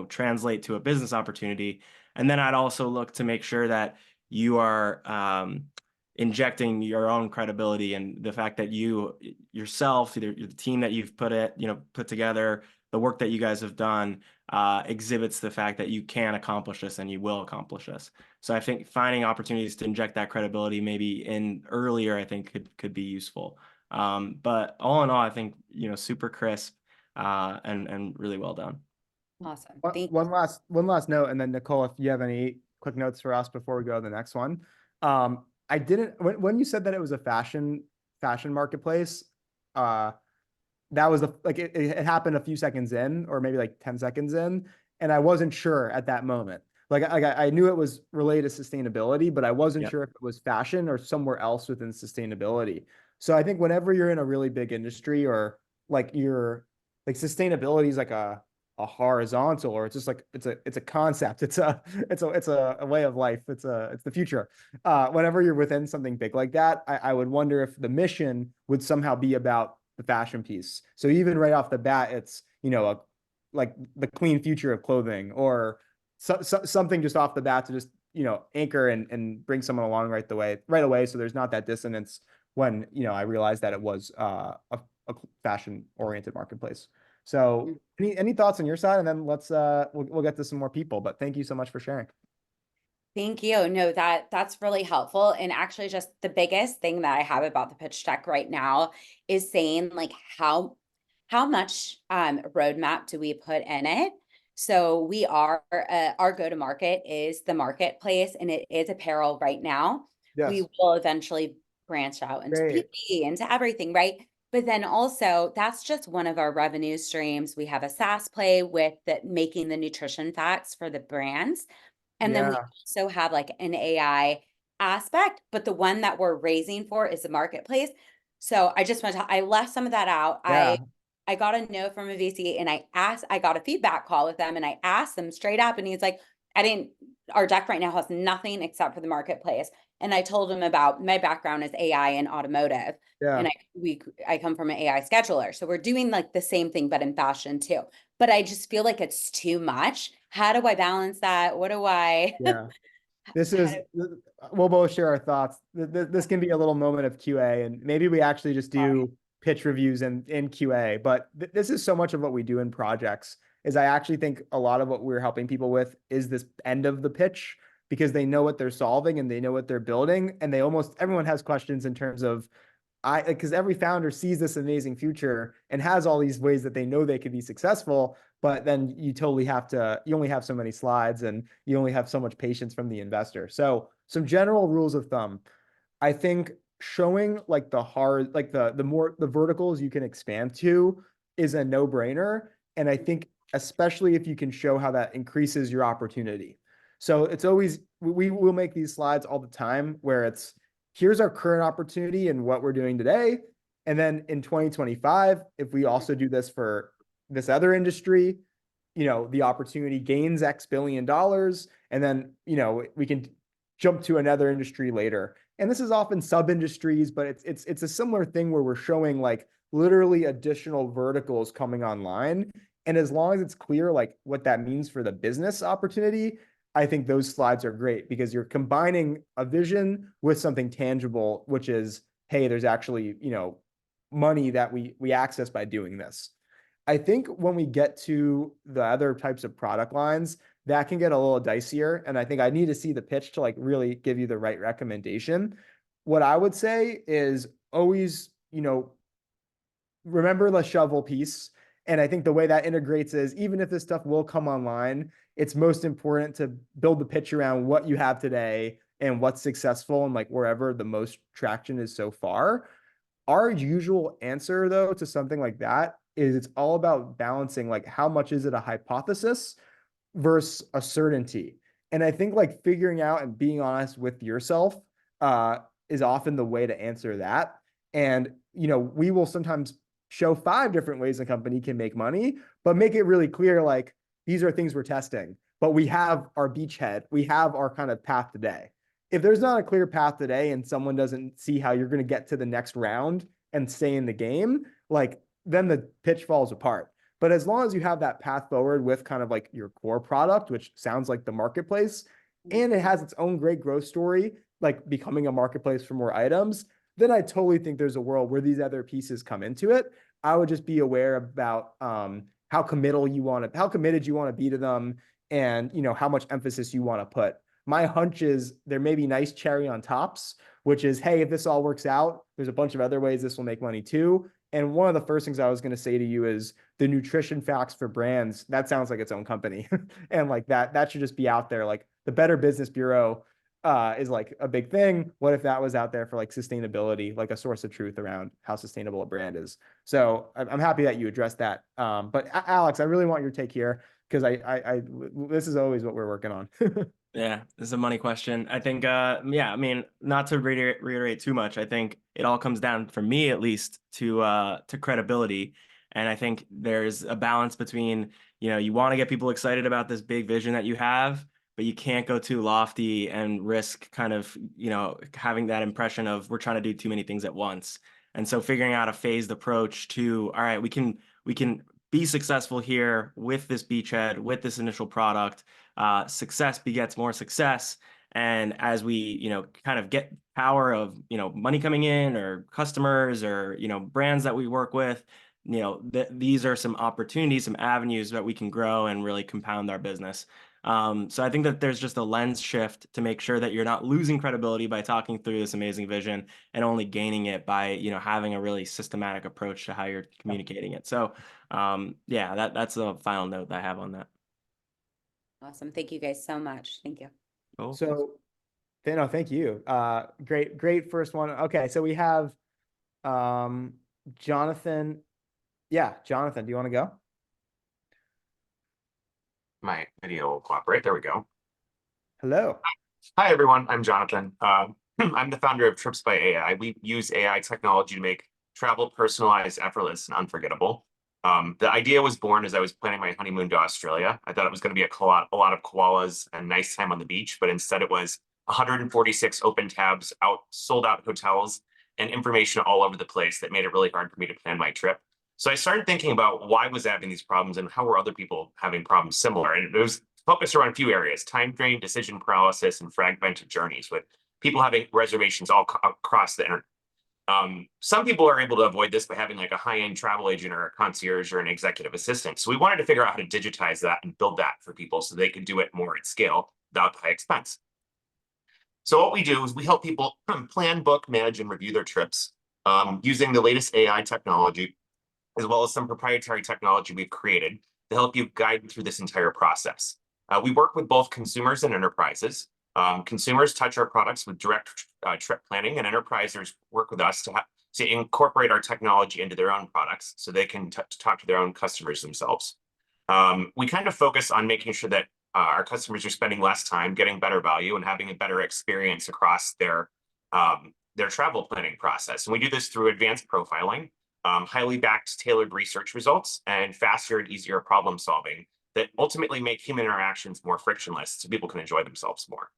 translate to a business opportunity. And then I'd also look to make sure that you are injecting your own credibility, and the fact that you yourself, either the team that you've put together, the work that you guys have done, exhibits the fact that you can accomplish this and you will accomplish this. So I think finding opportunities to inject that credibility maybe in earlier, I think could be useful. But all in all, I think super crisp and really well done. Awesome. One last note, and then Nicole, if you have any quick notes for us before we go to the next one. I didn't, when you said that it was a fashion marketplace, that was it happened a few seconds in, or maybe like 10 seconds in, and I wasn't sure at that moment. Like I knew it was related to sustainability, but I wasn't sure if it was fashion or somewhere else within sustainability. So I think whenever you're in a really big industry, or like sustainability is like a horizontal, or it's just like it's a concept, it's a way of life, it's the future. Whenever you're within something big like that, I would wonder if the mission would somehow be about the fashion piece. So even right off the bat, it's like the clean future of clothing, or something just off the bat to just anchor and bring someone along right away, so there's not that dissonance when I realized that it was a a fashion oriented marketplace. So any thoughts on your side? And then let's we'll get to some more people, but thank you so much for sharing. Thank you. No, that's really helpful. And actually just the biggest thing that I have about the pitch deck right now is saying like how much roadmap do we put in it? So we are our go-to-market is the marketplace and it is apparel right now. We Yes. will eventually branch out into Great. beauty, into everything, right? But then also that's just one of our revenue streams. We have a SaaS play with making the nutrition facts for the brands. And then we Yeah. also have like an AI aspect, but the one that we're raising for is the marketplace. So I just want to, I left some of that out. Yeah. I got a note from a VC and I got a feedback call with them and I asked them straight up and he's like, our deck right now has nothing except for the marketplace. And I told him about my background is AI and automotive. Yeah. And I come from an AI scheduler. So we're doing like the same thing, but in fashion too. But I just feel like it's too much. How do I balance that? What do I? Yeah. This how is, do- we'll both share our thoughts. This can be a little moment of QA, and maybe we actually just do pitch reviews in QA. But this is so much of what we do in projects. Is I actually think a lot of what we're helping people with is this end of the pitch because they know what they're solving and they know what they're building, and everyone has questions in terms of because every founder sees this amazing future and has all these ways that they know they could be successful, but then you only have so many slides and you only have so much patience from the investor. So some general rules of thumb. I think showing like the verticals you can expand to is a no-brainer. And I think especially if you can show how that increases your opportunity. So it's always, we will make these slides all the time where it's, here's our current opportunity and what we're doing today. And then in 2025, if we also do this for this other industry, the opportunity gains X billion dollars. And then, we can jump to another industry later. And this is often sub industries, but it's a similar thing where we're showing like literally additional verticals coming online. And as long as it's clear like what that means for the business opportunity, I think those slides are great because you're combining a vision with something tangible, which is, hey, there's actually, money that we access by doing this. I think when we get to the other types of product lines, that can get a little dicier. And I think I need to see the pitch to like really give you the right recommendation. What I would say is always, remember the shovel piece. And I think the way that integrates is even if this stuff will come online, it's most important to build the pitch around what you have today and what's successful and like wherever the most traction is so far. Our usual answer though to something like that is it's all about balancing like how much is it a hypothesis versus a certainty. And I think like figuring out and being honest with yourself is often the way to answer that. And we will sometimes show 5 different ways a company can make money, but make it really clear like these are things we're testing. But we have our beachhead, we have our kind of path today. If there's not a clear path today and someone doesn't see how you're going to get to the next round and stay in the game, like then the pitch falls apart. But as long as you have that path forward with kind of like your core product, which sounds like the marketplace, and it has its own great growth story, like becoming a marketplace for more items, then I totally think there's a world where these other pieces come into it. I would just be aware about how committed you want to be to them, and how much emphasis you want to put. My hunch is there may be nice cherry on tops, which is, hey, if this all works out, there's a bunch of other ways this will make money too. And one of the first things I was going to say to you is the nutrition facts for brands. That sounds like its own company. And like that should just be out there. Like the Better Business Bureau is like a big thing. What if that was out there for like sustainability, like a source of truth around how sustainable a brand is? So I'm happy that you addressed that. But Alex, I really want your take here because this is always what we're working on. Yeah, this is a money question. I think, yeah, I mean, not to reiterate too much. I think it all comes down, for me at least, to credibility. And I think there's a balance between, you want to get people excited about this big vision that you have, but you can't go too lofty and risk kind of, having that impression of we're trying to do too many things at once. And so figuring out a phased approach to, all right, we can be successful here with this beachhead, with this initial product. Success begets more success. And as we, kind of get power of, money coming in or customers or, brands that we work with, these are some opportunities, some avenues that we can grow and really compound our business. So I think that there's just a lens shift to make sure that you're not losing credibility by talking through this amazing vision and only gaining it by, having a really systematic approach to how you're communicating it. So, yeah, that's the final note that I have on that. Awesome. Thank you guys so much. Thank you. Cool. So, no, thank you. Great first one. Okay, so we have Jonathan. Yeah, Jonathan, do you want to go? My video will cooperate. There we go. Hello. Hi, everyone. I'm Jonathan. I'm the founder of Trips by AI. We use AI technology to make travel personalized, effortless, and unforgettable. The idea was born as I was planning my honeymoon to Australia. I thought it was going to be a lot of koalas and nice time on the beach, but instead it was 146 open tabs, sold out hotels, and information all over the place that made it really hard for me to plan my trip. So I started thinking about why was I having these problems and how were other people having problems similar. And it was focused around a few areas: time drain, decision paralysis, and fragmented journeys, with people having reservations all across the internet. Some people are able to avoid this by having like a high-end travel agent or a concierge or an executive assistant. So we wanted to figure out how to digitize that and build that for people so they could do it more at scale without high expense. So what we do is we help people plan, book, manage, and review their trips using the latest AI technology, as well as some proprietary technology we've created to help you guide through this entire process. We work with both consumers and enterprises. Consumers touch our products with direct trip planning, and enterprises work with us to incorporate our technology into their own products so they can talk to their own customers themselves. We kind of focus on making sure that our customers are spending less time, getting better value, and having a better experience across their travel planning process. And we do this through advanced profiling, highly backed, tailored research results, and faster and easier problem solving that ultimately make human interactions more frictionless so people can enjoy themselves more.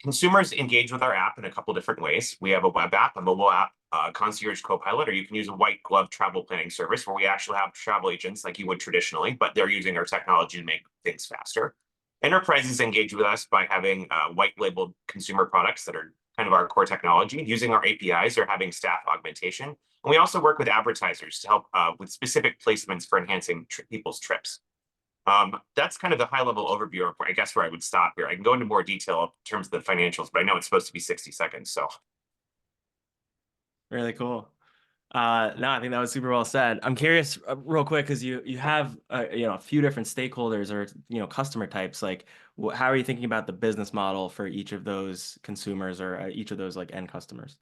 Consumers engage with our app in a couple different ways. We have a web app, a mobile app, Concierge Copilot, or you can use a white glove travel planning service where we actually have travel agents like you would traditionally, but they're using our technology to make things faster. Enterprises engage with us by having white labeled consumer products that are kind of our core technology, using our APIs or having staff augmentation. And we also work with advertisers to help with specific placements for enhancing people's trips. That's kind of the high level overview of, I guess, where I would stop here. I can go into more detail in terms of the financials, but I know it's supposed to be 60 seconds. So Really cool. No, I think that was super well said. I'm curious, real quick, because you have a few different stakeholders or customer types. Like, how are you thinking about the business model for each of those consumers or each of those like end customers?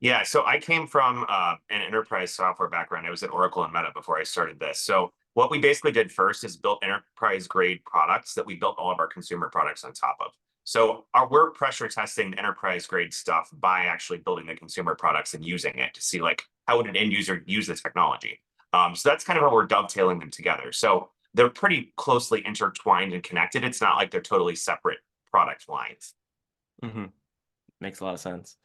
yeah, so I came from an enterprise software background. I was at Oracle and Meta before I started this. So what we basically did first is built enterprise grade products that we built all of our consumer products on top of. So we're pressure testing the enterprise grade stuff by actually building the consumer products and using it to see like how would an end user use the technology. So that's kind of how we're dovetailing them together. So they're pretty closely intertwined and connected. It's not like they're totally separate product lines. Mm-hmm. Makes a lot of sense.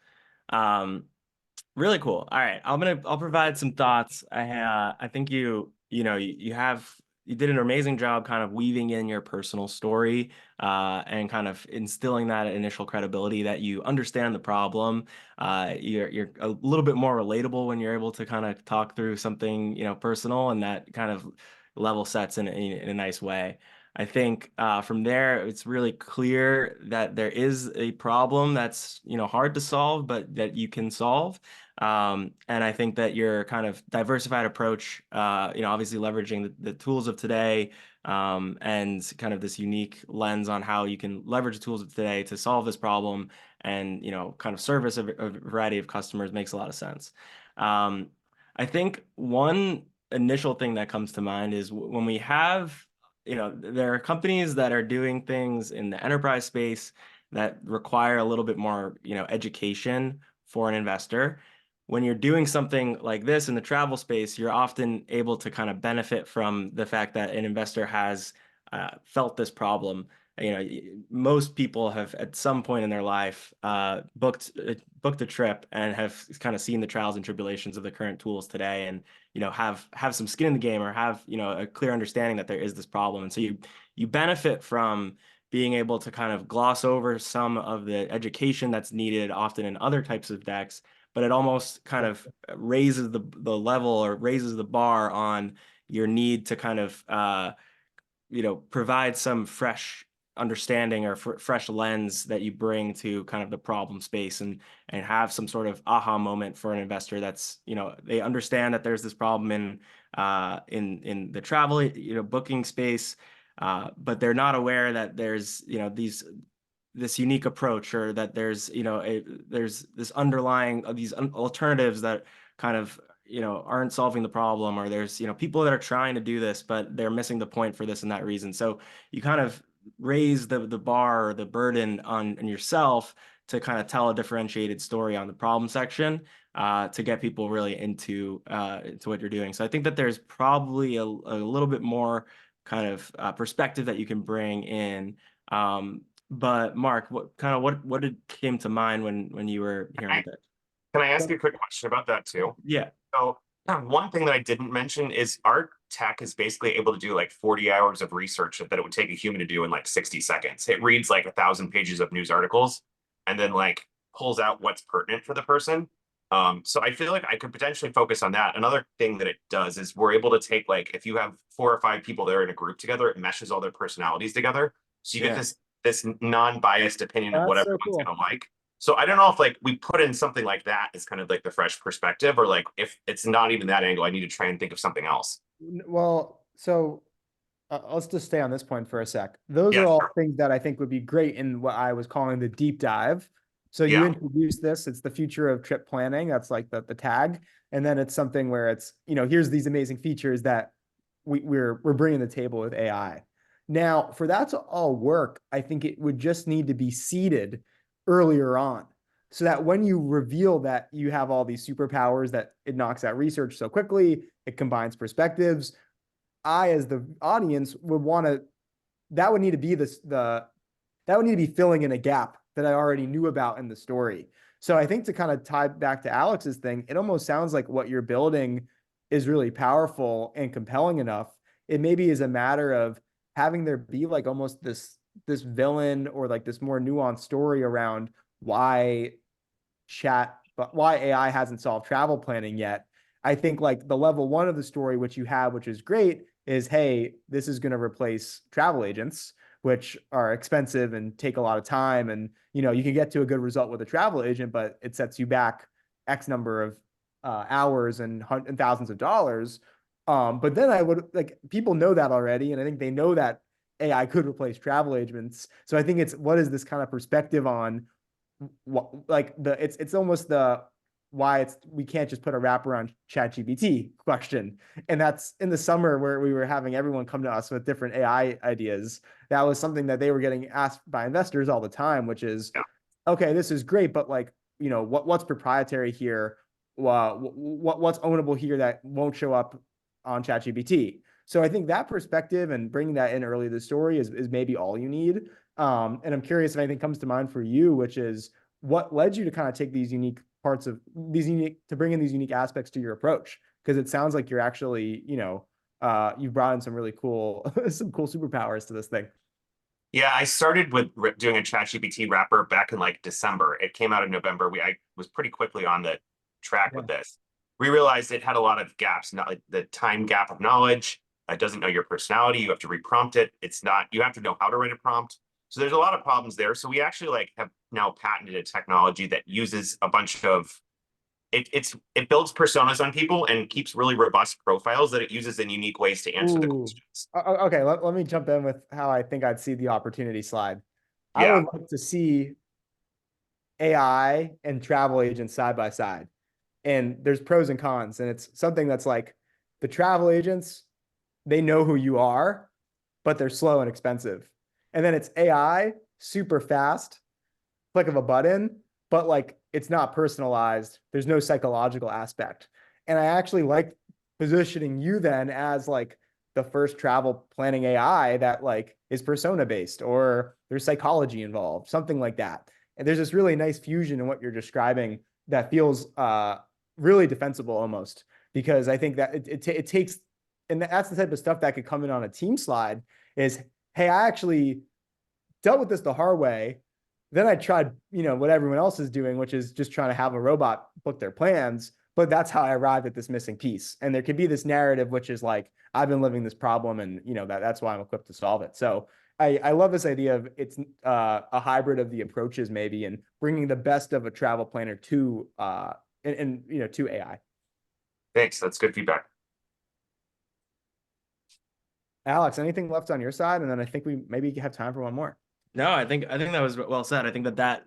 Really cool. All right, I'll provide some thoughts. I think you did an amazing job kind of weaving in your personal story and kind of instilling that initial credibility that you understand the problem. You're a little bit more relatable when you're able to kind of talk through something personal, and that kind of level sets in a nice way. I think from there, it's really clear that there is a problem that's hard to solve, but that you can solve. And I think that your kind of diversified approach, obviously leveraging the tools of today, and kind of this unique lens on how you can leverage the tools of today to solve this problem and kind of service a variety of customers makes a lot of sense. I think one initial thing that comes to mind is when we have there are companies that are doing things in the enterprise space that require a little bit more, education for an investor. When you're doing something like this in the travel space, you're often able to kind of benefit from the fact that an investor has felt this problem. Most people have at some point in their life booked a trip and have kind of seen the trials and tribulations of the current tools today, and have some skin in the game or have a clear understanding that there is this problem. And so you benefit from being able to kind of gloss over some of the education that's needed often in other types of decks, but it almost kind of raises the level or raises the bar on your need to kind of provide some fresh understanding or fresh lens that you bring to kind of the problem space, and have some sort of aha moment for an investor that's, they understand that there's this problem in the travel booking space, but they're not aware that there's this unique approach, or that there's there's this underlying these alternatives that kind of aren't solving the problem, or there's people that are trying to do this but they're missing the point for this and that reason. So you kind of raise the bar or the burden on yourself to kind of tell a differentiated story on the problem section, to get people really into what you're doing. So I think that there's probably a little bit more kind of perspective that you can bring in. But Mark, what came to mind when you were hearing that? Can I ask you a quick question about that too? Yeah. So one thing that I didn't mention is our tech is basically able to do like 40 hours of research that it would take a human to do in like 60 seconds. It reads like 1,000 pages of news articles and then like pulls out what's pertinent for the person. So I feel like I could potentially focus on that. Another thing that it does is we're able to take, like, if you have 4 or 5 people that are in a group together, it meshes all their personalities together. So you get this non-biased opinion of what everyone's gonna like. So I don't know if like we put in something like that as kind of like the fresh perspective, or like if it's not even that angle, I need to try and think of something else. Well, so let's just stay on this point for a sec. Those are all things that I think would be great in what I was calling the deep dive. So you introduce this, it's the future of trip planning. That's like the tag. And then it's something where it's, here's these amazing features that we're bringing to the table with AI. Now, for that to all work, I think it would just need to be seeded earlier on, so that when you reveal that you have all these superpowers, that it knocks out research so quickly, it combines perspectives. I, as the audience, would want to, that would need to be that would need to be filling in a gap that I already knew about in the story. So I think, to kind of tie back to Alex's thing, it almost sounds like what you're building is really powerful and compelling enough. It maybe is a matter of having there be like almost this villain, or like this more nuanced story around why AI hasn't solved travel planning yet. I think like the level 1 of the story, which you have, which is great, is, hey, this is going to replace travel agents, which are expensive and take a lot of time. And, you can get to a good result with a travel agent, but it sets you back X number of hours and thousands of dollars. But then I would like, people know that already. And I think they know that AI could replace travel agents. So I think it's, what is this kind of perspective on what, like it's almost the, why we can't just put a wrap around ChatGPT question. And that's in the summer where we were having everyone come to us with different AI ideas. That was something that they were getting asked by investors all the time, which is, okay, this is great, but like, what's proprietary here? What's ownable here that won't show up on ChatGPT? So I think that perspective and bringing that in early to the story is maybe all you need. And I'm curious if anything comes to mind for you, which is what led you to kind of take these unique parts of to bring in these unique aspects to your approach? Because it sounds like you're actually, you've brought in some really cool, some cool superpowers to this thing. Yeah, I started with doing a ChatGPT wrapper back in like December. It came out in November. I was pretty quickly on the track with this. We realized it had a lot of gaps, not like the time gap of knowledge. It doesn't know your personality. You have to reprompt it. You have to know how to write a prompt. So there's a lot of problems there. So we actually like have now patented a technology that uses a bunch of, it builds personas on people and keeps really robust profiles that it uses in unique ways to answer the questions. Okay, let me jump in with how I think I'd see the opportunity slide. I would like to see AI and travel agents side by side. And there's pros and cons. And it's something that's like, the travel agents, they know who you are, but they're slow and expensive. And then it's AI, super fast, click of a button, but like it's not personalized. There's no psychological aspect. And I actually like positioning you then as like the first travel planning AI that like is persona based, or there's psychology involved, something like that. And there's this really nice fusion in what you're describing that feels really defensible almost, because I think that it takes, and that's the type of stuff that could come in on a team slide is, hey, I actually dealt with this the hard way. Then I tried, what everyone else is doing, which is just trying to have a robot book their plans. But that's how I arrived at this missing piece. And there could be this narrative, which is like, I've been living this problem and, that's why I'm equipped to solve it. So I love this idea of it's a hybrid of the approaches maybe, and bringing the best of a travel planner to, to AI. Thanks. That's good feedback. Alex, anything left on your side? And then I think we maybe have time for one more. No, I think that was well said. I think that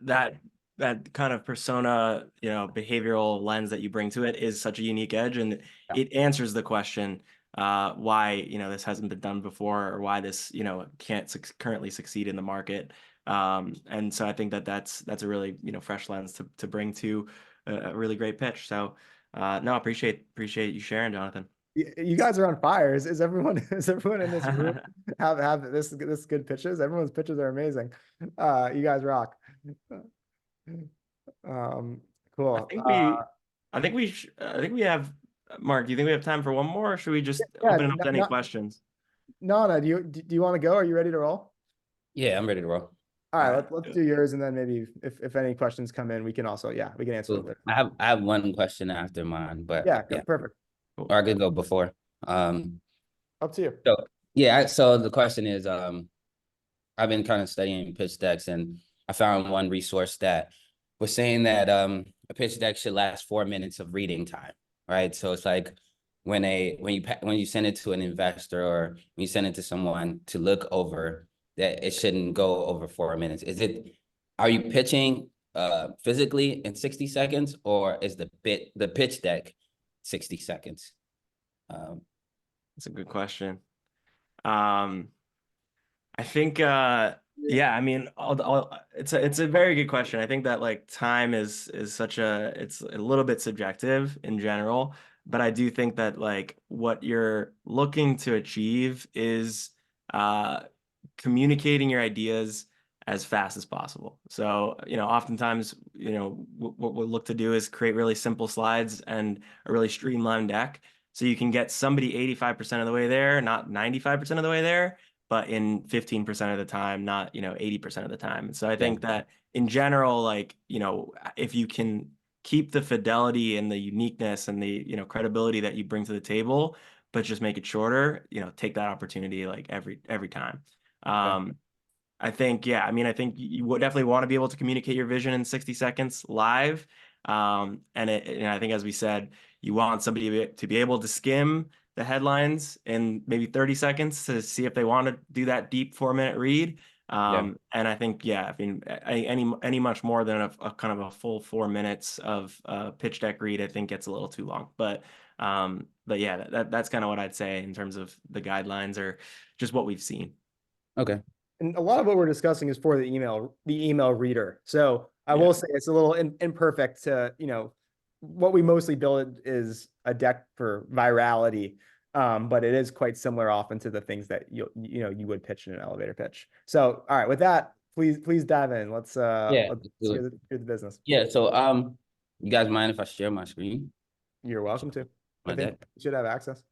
kind of persona, behavioral lens that you bring to it is such a unique edge, and it answers the question why this hasn't been done before, or why this can't currently succeed in the market. And so I think that's a really fresh lens to bring to a really great pitch. So no, appreciate you sharing, Jonathan. You guys are on fire. Is everyone in this room have this good pitches? Everyone's pitches are amazing. You guys rock. Cool. I think we have, Mark, do you think we have time for one more, or should we just open it up to any questions? Nana, do you want to go? Are you ready to roll? Yeah, I'm ready to roll. All right, let's do yours, and then maybe if any questions come in, we can also we can answer them. I have one question after mine, but perfect. Or I could go before. Up to you. So the question is, I've been kind of studying pitch decks, and I found one resource that was saying that a pitch deck should last 4 minutes of reading time, right? So it's like when you send it to an investor, or when you send it to someone to look over, that it shouldn't go over 4 minutes. Are you pitching physically in 60 seconds, or is the pitch deck 60 seconds? That's a good question. I think I mean, it's a very good question. I think that like time is it's a little bit subjective in general, but I do think that like what you're looking to achieve is communicating your ideas as fast as possible. So, oftentimes, what we'll look to do is create really simple slides and a really streamlined deck. So you can get somebody 85% of the way there, not 95% of the way there, but in 15% of the time, not, 80% of the time. And so I think that in general, like, if you can keep the fidelity and the uniqueness and the, credibility that you bring to the table, but just make it shorter, take that opportunity like every time. I think, I think you would definitely want to be able to communicate your vision in 60 seconds live. And I think, as we said, you want somebody to be able to skim the headlines in maybe 30 seconds to see if they want to do that deep 4-minute read. And I think, I mean, any much more than a kind of a full 4 minutes of pitch deck read, I think gets a little too long. But that's kind of what I'd say in terms of the guidelines, or just what we've seen. Okay. And a lot of what we're discussing is for the email reader. So I will say it's a little imperfect to, what we mostly build is a deck for virality. But it is quite similar often to the things that you would pitch in an elevator pitch. So, all right, with that, please dive in. Let's do the business. Yeah. So, you guys mind if I share my screen? You're welcome to. I think you should have access.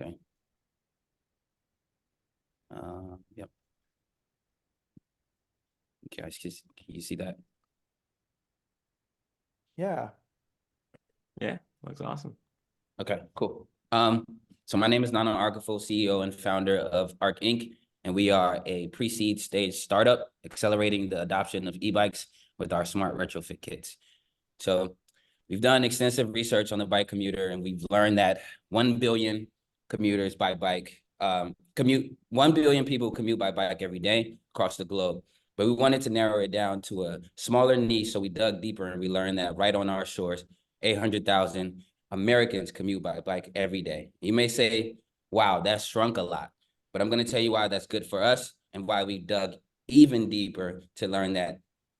Okay. Yep. Okay, can you see that? Yeah. Yeah, looks awesome. Okay, cool. So my name is Nana Argafo, CEO and founder of Arc Inc., and we are a pre-seed stage startup accelerating the adoption of e-bikes with our smart retrofit kits. So we've done extensive research on the bike commuter, and we've learned that 1 billion commuters by bike, 1 billion people commute by bike every day across the globe. But we wanted to narrow it down to a smaller niche, so we dug deeper and we learned that right on our shores, 800,000 Americans commute by bike every day. You may say, wow, that's shrunk a lot, but I'm going to tell you why that's good for us and why we dug even deeper to learn that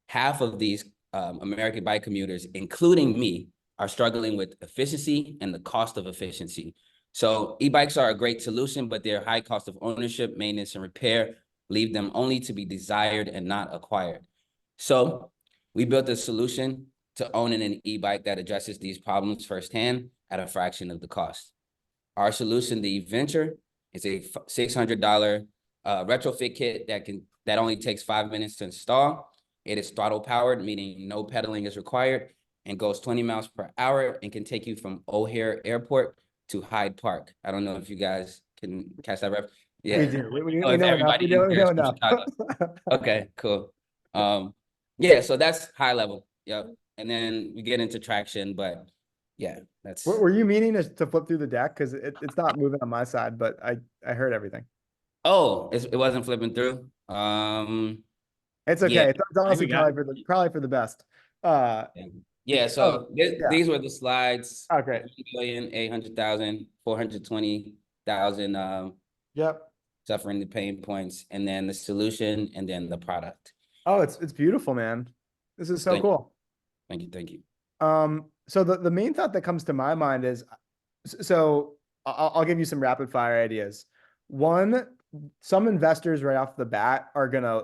half of these American bike commuters, including me, are struggling with efficiency and the cost of efficiency. So e-bikes are a great solution, but their high cost of ownership, maintenance, and repair leave them only to be desired and not acquired. So we built a solution to owning an e-bike that addresses these problems firsthand at a fraction of the cost. Our solution, the Venture, is a $600 retrofit kit that can that only takes 5 minutes to install. It is throttle powered, meaning no pedaling is required, and goes 20 miles per hour and can take you from O'Hare Airport to Hyde Park. I don't know if you guys can catch that reference. Yeah. We do. We Oh, if know enough. everybody We know, in we here know is from enough. Chicago. Okay, cool. Yeah, so that's high level. Yep. And then we get into traction, but yeah, that's Were you meaning to flip through the deck? Because it's not moving on my side, but I heard everything. it wasn't flipping through. It's Yeah. okay. It's honestly we got probably for the best. Yeah, so yeah. these were the slides. Oh, great. 1,800,000, 420,000 Yep. suffering the pain points, and then the solution, and then the product. Oh, it's beautiful, man. This is so Thank you. cool. Thank you. So the main thought that comes to my mind is, so I'll give you some rapid fire ideas. One, some investors right off the bat are gonna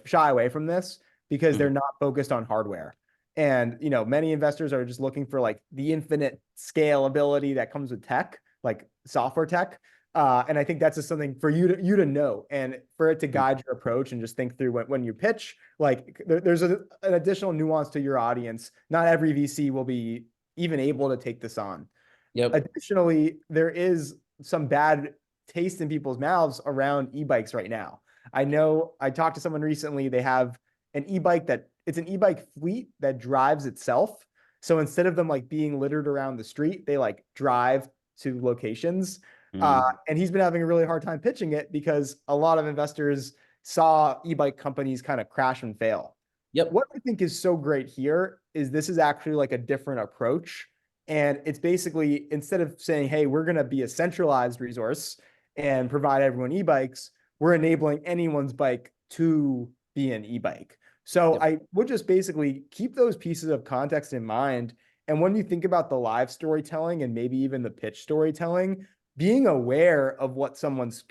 shy away from this because they're not focused on hardware. And many investors are just looking for like the infinite scalability that comes with tech, like software tech. And I think that's just something for you to know, and for it to guide your approach, and just think through when you pitch. Like there's an additional nuance to your audience. Not every VC will be even able to take this on. Yep. Additionally, there is some bad taste in people's mouths around e-bikes right now. I know I talked to someone recently. They have an e-bike it's an e-bike fleet that drives itself. So instead of them like being littered around the street, they like drive to locations. And he's been having a really hard time pitching it because a lot of investors saw e-bike companies kind of crash and fail. Yep. What I think is so great here is this is actually like a different approach. And it's basically, instead of saying, hey, we're going to be a centralized resource and provide everyone e-bikes, we're enabling anyone's bike to be an e-bike. So Yep. I would just basically keep those pieces of context in mind. And when you think about the live storytelling and maybe even the pitch storytelling, being aware of what someone's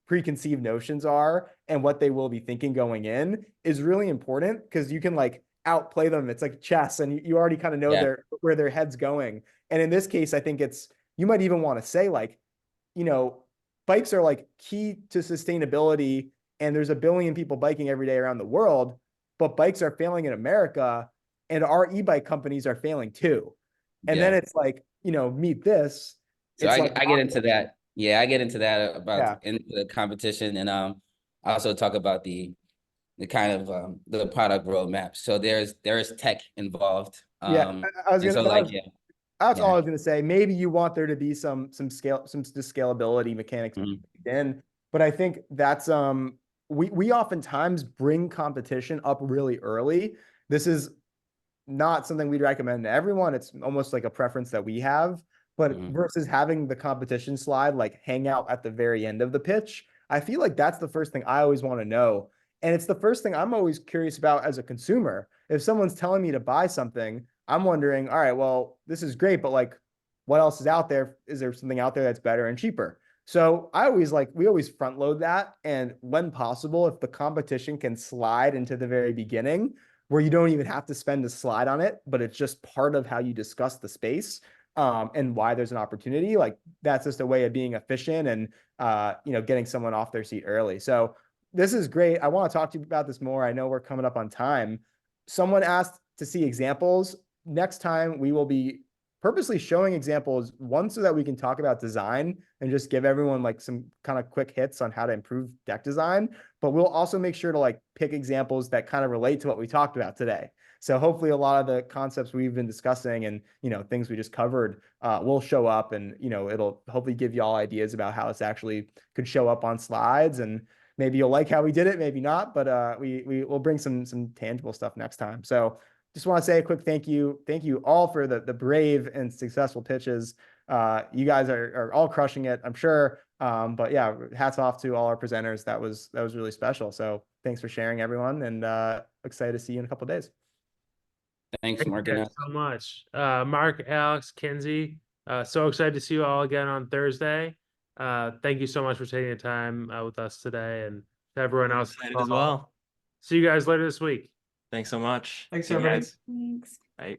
preconceived notions are and what they will be thinking going in is really important, because you can like outplay them. It's like chess, and you already kind of know where their head's going. And in this case, I think you might even want to say like, bikes are like key to sustainability, and there's 1 billion people biking every day around the world, but bikes are failing in America, and our e-bike companies are failing too. And then it's like, meet this. So it's I get into that. Yeah, I get into that about Yeah. into the competition, and I also talk about the kind of the product roadmap. So there is tech involved. Yeah, I was and gonna. so like That's all I was gonna say. Maybe you want there to be some scalability mechanics in, but I think that's we oftentimes bring competition up really early. This is not something we'd recommend to everyone. It's almost like a preference that we have. But versus having the competition slide like hang out at the very end of the pitch, I feel like that's the first thing I always want to know. And it's the first thing I'm always curious about as a consumer. If someone's telling me to buy something, I'm wondering, all right, well, this is great, but like, what else is out there? Is there something out there that's better and cheaper? So we always front load that. And when possible, if the competition can slide into the very beginning, where you don't even have to spend a slide on it, but it's just part of how you discuss the space, and why there's an opportunity, like that's just a way of being efficient and, getting someone off their seat early. So this is great. I want to talk to you about this more. I know we're coming up on time. Someone asked to see examples. Next time we will be purposely showing examples, one, so that we can talk about design and just give everyone like some kind of quick hits on how to improve deck design. But we'll also make sure to like pick examples that kind of relate to what we talked about today. So hopefully a lot of the concepts we've been discussing and, things we just covered will show up, and, it'll hopefully give you all ideas about how this actually could show up on slides, and maybe you'll like how we did it, maybe not, but we will bring some tangible stuff next time. So just want to say a quick thank you. Thank you all for the brave and successful pitches. You guys are all crushing it, I'm sure. But yeah, hats off to all our presenters. That was really special. So thanks for sharing, everyone, and excited to see you in a couple of days. Thanks, Mark. Thank you guys so much. Mark, Alex, Kinsey, so excited to see you all again on Thursday. Thank you so much for taking the time with us today, and to everyone else Excited as well. See you guys later this week. Thanks so much. Thanks, See you everybody. guys. Thanks. Bye.